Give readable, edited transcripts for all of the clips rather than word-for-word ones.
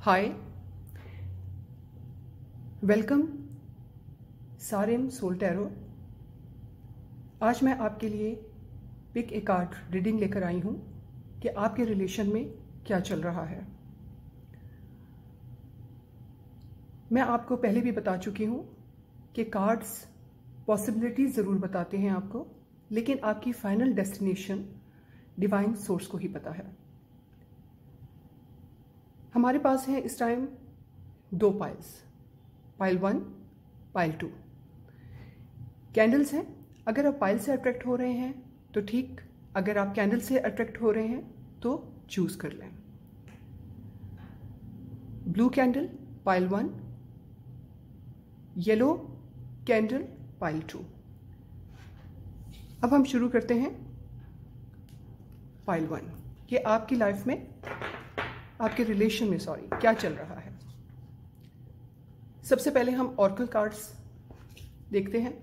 हाय, welcome सारेम soul tarot. आज मैं आपके लिए पिक ए कार्ड रीडिंग लेकर आई हूँ कि आपके रिलेशन में क्या चल रहा है। मैं आपको पहले भी बता चुकी हूँ कि कार्ड्स पॉसिबिलिटीज ज़रूर बताते हैं आपको, लेकिन आपकी फाइनल डेस्टिनेशन डिवाइन सोर्स को ही पता है। हमारे पास है इस टाइम दो पाइल्स, पाइल 1, पाइल 2 कैंडल्स हैं। अगर आप पाइल से अट्रैक्ट हो रहे हैं तो ठीक, अगर आप कैंडल से अट्रैक्ट हो रहे हैं तो चूज कर लें। Blue candle pile 1, yellow candle pile 2। अब हम शुरू करते हैं पाइल 1 कि आपकी लाइफ में, आपके रिलेशन में क्या चल रहा है। सबसे पहले हम ऑरेकल कार्ड्स देखते हैं।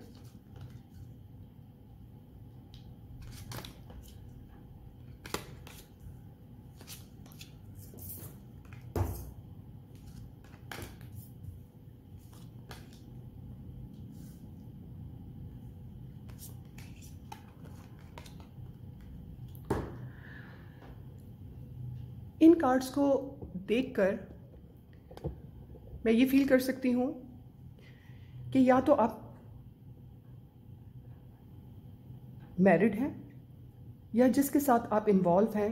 इन कार्ड्स को देखकर मैं ये फील कर सकती हूँ कि या तो आप मैरिड हैं या जिसके साथ आप इन्वॉल्व हैं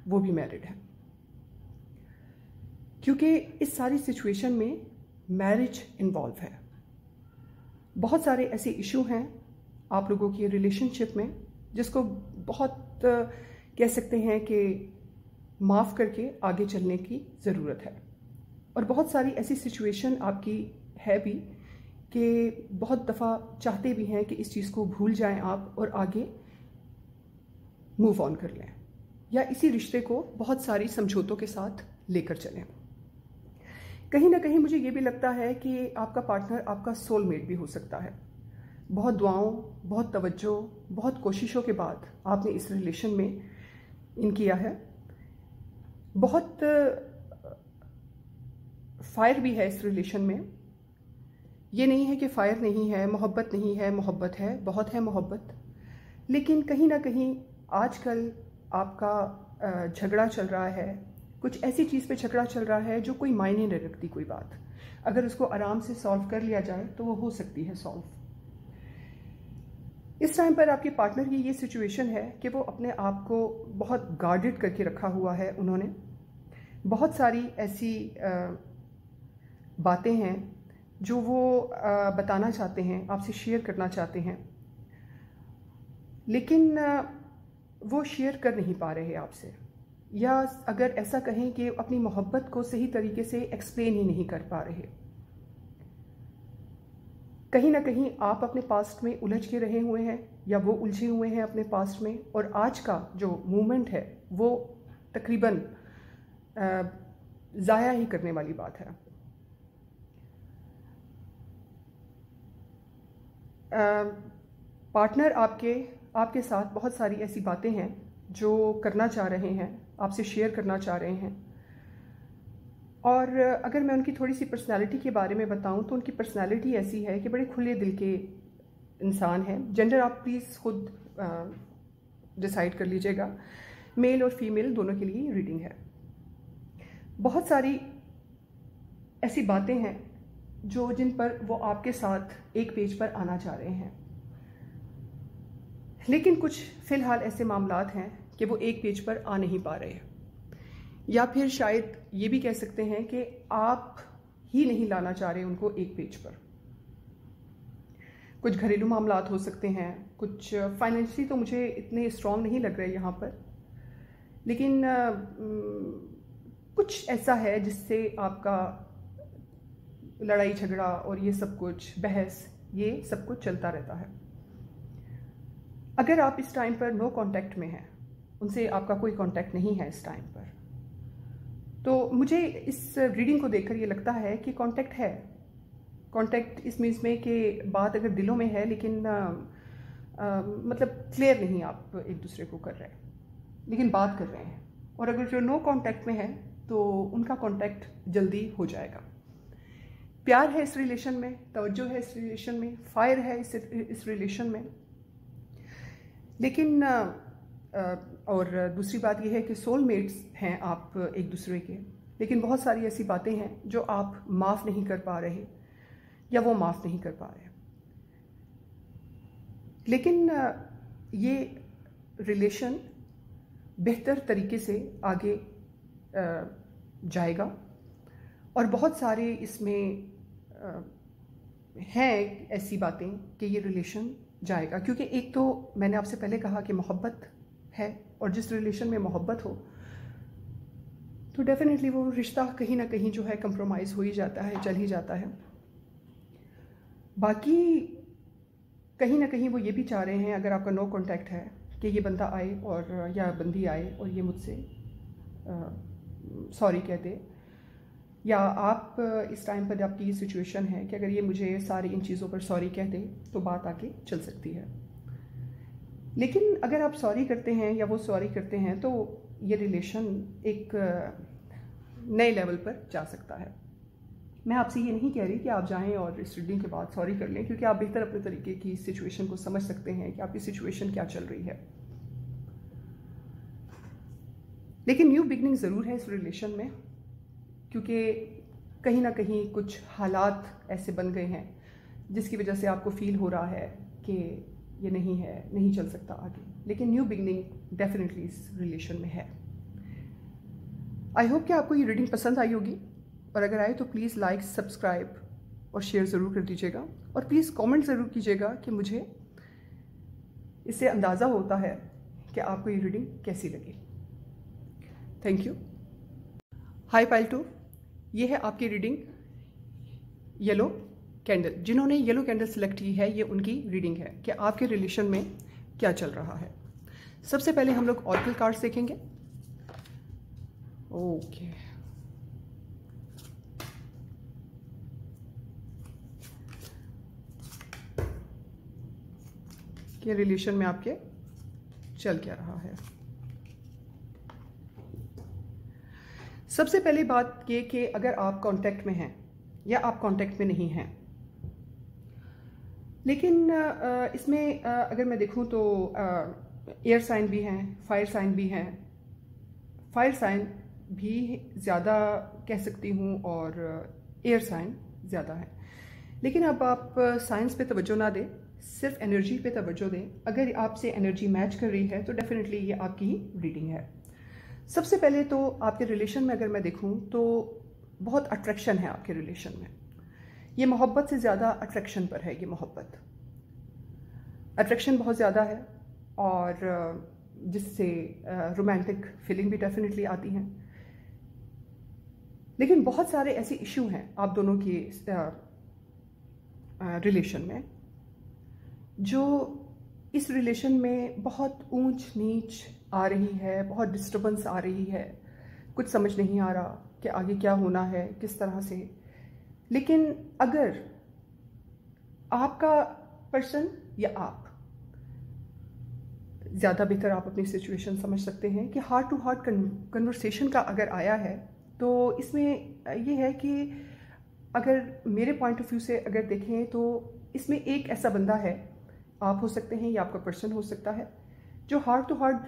वो भी मैरिड है, क्योंकि इस सारी सिचुएशन में मैरिज इन्वॉल्व है। बहुत सारे ऐसे इशू हैं आप लोगों की रिलेशनशिप में जिसको बहुत कह सकते हैं कि माफ़ करके आगे चलने की ज़रूरत है। और बहुत सारी ऐसी सिचुएशन आपकी है भी कि बहुत दफ़ा चाहते भी हैं कि इस चीज़ को भूल जाएं आप और आगे मूव ऑन कर लें, या इसी रिश्ते को बहुत सारी समझौतों के साथ लेकर चलें। कहीं ना कहीं मुझे ये भी लगता है कि आपका पार्टनर आपका सोलमेट भी हो सकता है। बहुत दुआओं, बहुत तवज्जो, बहुत कोशिशों के बाद आपने इस रिलेशन में इन किया है। बहुत फायर भी है इस रिलेशन में। ये नहीं है कि फायर नहीं है, मोहब्बत नहीं है, मोहब्बत है, बहुत है मोहब्बत। लेकिन कहीं ना कहीं आजकल आपका झगड़ा चल रहा है, कुछ ऐसी चीज़ पे झगड़ा चल रहा है जो कोई मायने नहीं रखती कोई बात। अगर उसको आराम से सॉल्व कर लिया जाए तो वो हो सकती है सॉल्व। इस टाइम पर आपके पार्टनर की ये सिचुएशन है कि वो अपने आप को बहुत गार्डेड करके रखा हुआ है। उन्होंने बहुत सारी ऐसी बातें हैं जो वो बताना चाहते हैं, आपसे शेयर करना चाहते हैं, लेकिन वो शेयर कर नहीं पा रहे आपसे, या अगर ऐसा कहें कि अपनी मोहब्बत को सही तरीके से एक्सप्लेन ही नहीं कर पा रहे। कहीं ना कहीं आप अपने पास्ट में उलझ के रहे हुए हैं या वो उलझे हुए हैं अपने पास्ट में, और आज का जो मूवमेंट है वो तकरीबन ज़ाया ही करने वाली बात है। पार्टनर आपके साथ बहुत सारी ऐसी बातें हैं जो करना चाह रहे हैं, आपसे शेयर करना चाह रहे हैं। और अगर मैं उनकी थोड़ी सी पर्सनालिटी के बारे में बताऊं तो उनकी पर्सनालिटी ऐसी है कि बड़े खुले दिल के इंसान हैं। जेंडर आप प्लीज़ खुद डिसाइड कर लीजिएगा, मेल और फीमेल दोनों के लिए रीडिंग है। बहुत सारी ऐसी बातें हैं जिन पर वो आपके साथ एक पेज पर आना चाह रहे हैं, लेकिन कुछ फ़िलहाल ऐसे मामलात हैं कि वो एक पेज पर आ नहीं पा रहे, या फिर शायद ये भी कह सकते हैं कि आप ही नहीं लाना चाह रहे उनको एक पेज पर। कुछ घरेलू मामलात हो सकते हैं, कुछ फाइनेंशियली तो मुझे इतने स्ट्रॉन्ग नहीं लग रहे यहाँ पर, लेकिन कुछ ऐसा है जिससे आपका लड़ाई झगड़ा और ये सब कुछ, बहस, ये सब कुछ चलता रहता है। अगर आप इस टाइम पर नो कांटेक्ट में हैं, उनसे आपका कोई कांटेक्ट नहीं है इस टाइम पर, तो मुझे इस रीडिंग को देखकर ये लगता है कि कांटेक्ट है। कांटेक्ट इस मीन्स में कि बात अगर दिलों में है, लेकिन मतलब क्लियर नहीं आप एक दूसरे को कर रहे हैं, लेकिन बात कर रहे हैं। और अगर जो नो कांटेक्ट में है तो उनका कांटेक्ट जल्दी हो जाएगा। प्यार है इस रिलेशन में, तवज्जो है इस रिलेशन में, फायर है इस रिलेशन में। लेकिन और दूसरी बात यह है कि सोलमेट्स हैं आप एक दूसरे के, लेकिन बहुत सारी ऐसी बातें हैं जो आप माफ़ नहीं कर पा रहे या वो माफ़ नहीं कर पा रहे। लेकिन ये रिलेशन बेहतर तरीके से आगे जाएगा और बहुत सारे इसमें हैं ऐसी बातें कि ये रिलेशन जाएगा। क्योंकि एक तो मैंने आपसे पहले कहा कि मोहब्बत है, और जिस रिलेशन में मोहब्बत हो तो डेफिनेटली वो रिश्ता कहीं ना कहीं जो है कंप्रोमाइज़ हो ही जाता है, चल ही जाता है। बाकी कहीं ना कहीं वो ये भी चाह रहे हैं, अगर आपका नो कांटेक्ट है, कि ये बंदा आए और या बंदी आए और ये मुझसे सॉरी कह दे, या आप इस टाइम पर आपकी ये सिचुएशन है कि अगर ये मुझे सारी इन चीज़ों पर सॉरी कह दे तो बात आगे चल सकती है। लेकिन अगर आप सॉरी करते हैं या वो सॉरी करते हैं तो ये रिलेशन एक नए लेवल पर जा सकता है। मैं आपसे ये नहीं कह रही कि आप जाएं और इस रीडिंग के बाद सॉरी कर लें, क्योंकि आप बेहतर अपने तरीके की सिचुएशन को समझ सकते हैं कि आपकी सिचुएशन क्या चल रही है। लेकिन न्यू बिगनिंग ज़रूर है इस रिलेशन में, क्योंकि कहीं ना कहीं कुछ हालात ऐसे बन गए हैं जिसकी वजह से आपको फील हो रहा है कि ये नहीं है, नहीं चल सकता आगे। लेकिन न्यू बिगनिंग डेफिनेटली इस रिलेशन में है। आई होप कि आपको ये रीडिंग पसंद आई होगी, और अगर आए तो प्लीज़ लाइक, सब्सक्राइब और शेयर ज़रूर कर दीजिएगा, और प्लीज़ कमेंट ज़रूर कीजिएगा कि मुझे इससे अंदाज़ा होता है कि आपको ये रीडिंग कैसी लगी। Thank you. हाय पाइल 2, ये है आपकी रीडिंग येलो कैंडल। जिन्होंने येलो कैंडल सेलेक्ट की है, ये उनकी रीडिंग है कि आपके रिलेशन में क्या चल रहा है। सबसे पहले हम लोग ऑरेकल कार्ड्स देखेंगे। ओके, कि रिलेशन में आपके चल क्या रहा है। सबसे पहली बात ये कि अगर आप कांटेक्ट में हैं या आप कांटेक्ट में नहीं हैं, लेकिन इसमें अगर मैं देखूं तो एयर साइन भी हैं, फायर साइन भी हैं। फायर साइन भी ज़्यादा कह सकती हूँ और एयर साइन ज़्यादा है। लेकिन अब आप साइंस पे तवज्जो ना दें, सिर्फ एनर्जी पे तवज्जो दें। अगर आपसे एनर्जी मैच कर रही है तो डेफिनेटली ये आपकी ही रीडिंग है। सबसे पहले तो आपके रिलेशन में अगर मैं देखूं तो बहुत अट्रैक्शन है आपके रिलेशन में। ये मोहब्बत से ज़्यादा अट्रैक्शन पर है। ये मोहब्बत, अट्रैक्शन बहुत ज़्यादा है, और जिससे रोमांटिक फीलिंग भी डेफिनेटली आती हैं। लेकिन बहुत सारे ऐसे इशू हैं आप दोनों की रिलेशन में, जो इस रिलेशन में बहुत ऊंच नीच आ रही है, बहुत डिस्टर्बेंस आ रही है। कुछ समझ नहीं आ रहा कि आगे क्या होना है, किस तरह से। लेकिन अगर आपका पर्सन या आप, ज़्यादा बेहतर आप अपनी सिचुएशन समझ सकते हैं कि हार्ट टू हार्ट कन्वर्सेशन का अगर आया है, तो इसमें ये है कि अगर मेरे पॉइंट ऑफ व्यू से अगर देखें तो इसमें एक ऐसा बंदा है, आप हो सकते हैं या आपका पर्सन हो सकता है, जो हार्ट टू हार्ट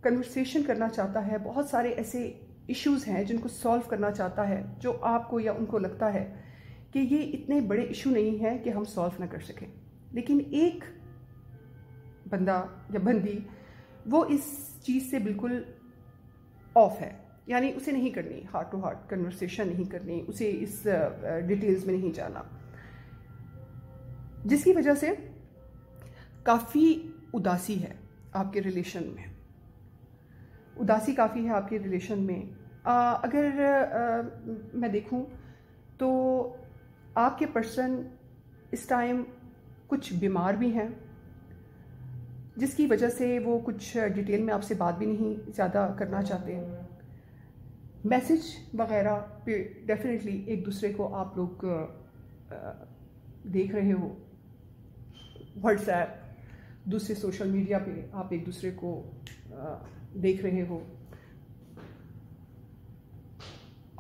कन्वर्सेशन करना चाहता है। बहुत सारे ऐसे इश्यूज़ हैं जिनको सॉल्व करना चाहता है, जो आपको या उनको लगता है कि ये इतने बड़े इशू नहीं है कि हम सॉल्व ना कर सकें। लेकिन एक बंदा या बंदी वो इस चीज़ से बिल्कुल ऑफ है, यानी उसे नहीं करनी हार्ट टू हार्ट कन्वर्सेशन, नहीं करनी उसे, इस डिटेल्स में नहीं जाना, जिसकी वजह से काफ़ी उदासी है आपके रिलेशन में। उदासी काफ़ी है आपके रिलेशन में। अगर मैं देखूं तो आपके पर्सन इस टाइम कुछ बीमार भी हैं, जिसकी वजह से वो कुछ डिटेल में आपसे बात भी नहीं ज़्यादा करना चाहते हैं। मैसेज वगैरह पे डेफिनेटली एक दूसरे को आप लोग देख रहे हो, व्हाट्सएप, दूसरे सोशल मीडिया पे आप एक दूसरे को देख रहे हो।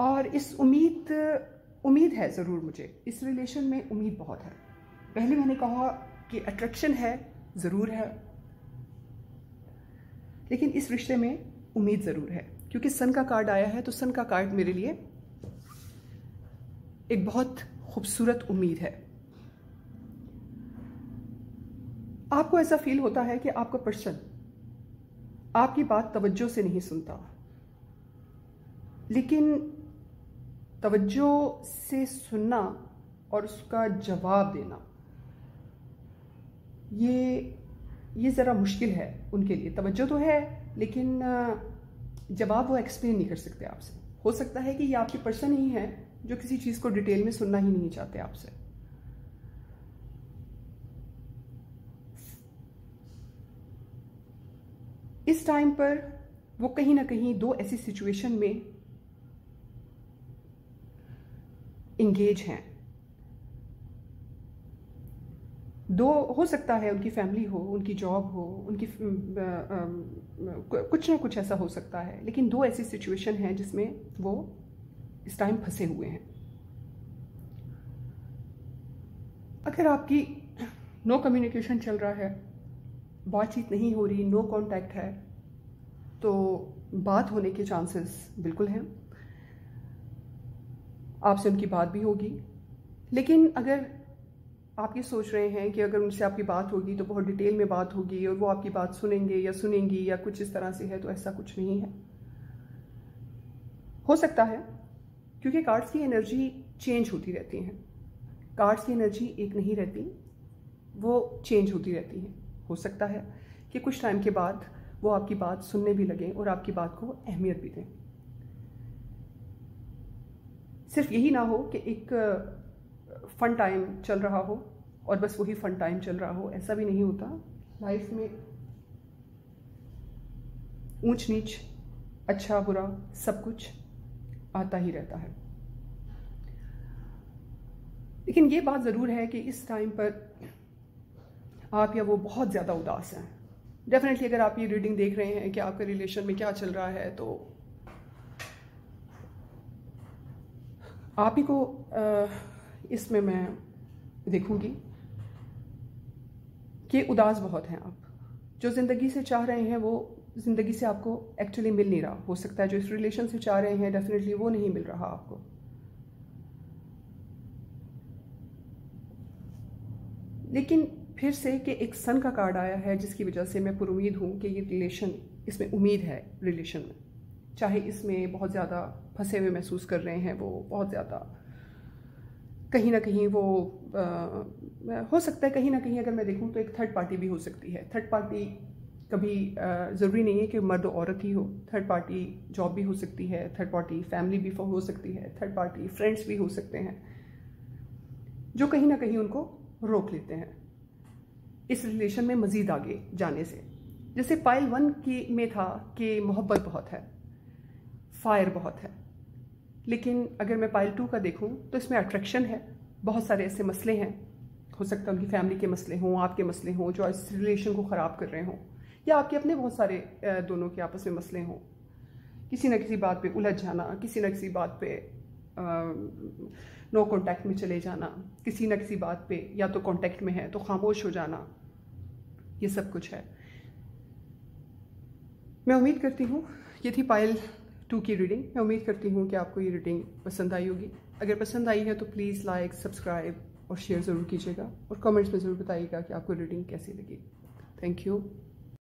और इस उम्मीद है ज़रूर, मुझे इस रिलेशन में उम्मीद बहुत है। पहले मैंने कहा कि अट्रैक्शन है, ज़रूर है, लेकिन इस रिश्ते में उम्मीद ज़रूर है, क्योंकि सन का कार्ड आया है। तो सन का कार्ड मेरे लिए एक बहुत खूबसूरत उम्मीद है। आपको ऐसा फील होता है कि आपका पर्सन आपकी बात तवज्जो से नहीं सुनता, लेकिन तवज्जो से सुनना और उसका जवाब देना ये ज़रा मुश्किल है उनके लिए। तवज्जो तो है, लेकिन जवाब वो एक्सप्लेन नहीं कर सकते आपसे। हो सकता है कि ये आपके पर्सन ही हैं जो किसी चीज़ को डिटेल में सुनना ही नहीं चाहते आपसे। इस टाइम पर वो कहीं ना कहीं दो ऐसी सिचुएशन में इंगेज हैं। दो हो सकता है, उनकी फैमिली हो, उनकी जॉब हो, उनकी कुछ ना कुछ ऐसा हो सकता है, लेकिन दो ऐसी सिचुएशन हैं जिसमें वो इस टाइम फंसे हुए हैं। अगर आपकी नो कम्युनिकेशन चल रहा है, बातचीत नहीं हो रही, नो कांटेक्ट है, तो बात होने के चांसेस बिल्कुल हैं। आपसे उनकी बात भी होगी, लेकिन अगर आप ये सोच रहे हैं कि अगर उनसे आपकी बात होगी तो बहुत डिटेल में बात होगी और वो आपकी बात सुनेंगे या सुनेंगी या कुछ इस तरह से है, तो ऐसा कुछ नहीं है। हो सकता है, क्योंकि कार्ड्स की एनर्जी चेंज होती रहती हैं। कार्ड्स की एनर्जी एक नहीं रहती, वो चेंज होती रहती है। हो सकता है कि कुछ टाइम के बाद वो आपकी बात सुनने भी लगें और आपकी बात को अहमियत भी दें। सिर्फ यही ना हो कि एक फन टाइम चल रहा हो और बस वही फन टाइम चल रहा हो, ऐसा भी नहीं होता। लाइफ में ऊंच नीच, अच्छा बुरा सब कुछ आता ही रहता है। लेकिन ये बात ज़रूर है कि इस टाइम पर आप या वो बहुत ज़्यादा उदास हैं। डेफिनेटली अगर आप ये रीडिंग देख रहे हैं कि आपके रिलेशन में क्या चल रहा है, तो आप ही को इसमें मैं देखूंगी कि उदास बहुत हैं आप। जो ज़िंदगी से चाह रहे हैं वो ज़िंदगी से आपको एक्चुअली मिल नहीं रहा। हो सकता है जो इस रिलेशन से चाह रहे हैं डेफिनेटली वो नहीं मिल रहा आपको। लेकिन फिर से कि एक सन का कार्ड आया है, जिसकी वजह से मैं पुरुमीद हूँ कि ये रिलेशन, इसमें उम्मीद है रिलेशन में। चाहे इसमें बहुत ज़्यादा फंसे हुए महसूस कर रहे हैं, वो बहुत ज़्यादा कहीं ना कहीं वो हो सकता है, कहीं ना कहीं अगर मैं देखूं तो एक थर्ड पार्टी भी हो सकती है। थर्ड पार्टी कभी ज़रूरी नहीं है कि मर्द और औरत ही हो। थर्ड पार्टी जॉब भी हो सकती है, थर्ड पार्टी फैमिली भी हो सकती है, थर्ड पार्टी फ्रेंड्स भी हो सकते हैं, जो कहीं ना कहीं उनको रोक लेते हैं इस रिलेशन में मज़ीद आगे जाने से। जैसे पाइल 1 की में था कि मोहब्बत बहुत है, फायर बहुत है, लेकिन अगर मैं पाइल 2 का देखूं तो इसमें अट्रैक्शन है। बहुत सारे ऐसे मसले हैं, हो सकता है उनकी फैमिली के मसले हों, आपके मसले हों जो इस रिलेशन को ख़राब कर रहे हों, या आपके अपने बहुत सारे दोनों के आपस में मसले हों। किसी न किसी बात पे उलझ जाना, किसी न किसी बात पे नो कांटेक्ट में चले जाना, किसी न किसी बात पे या तो कांटेक्ट में है तो खामोश हो जाना, ये सब कुछ है। मैं उम्मीद करती हूँ, ये थी पाइल 2 की रीडिंग। मैं उम्मीद करती हूँ कि आपको ये रीडिंग पसंद आई होगी। अगर पसंद आई है तो प्लीज़ लाइक, सब्सक्राइब और शेयर ज़रूर कीजिएगा, और कमेंट्स में ज़रूर बताइएगा कि आपको रीडिंग कैसी लगी। Thank you.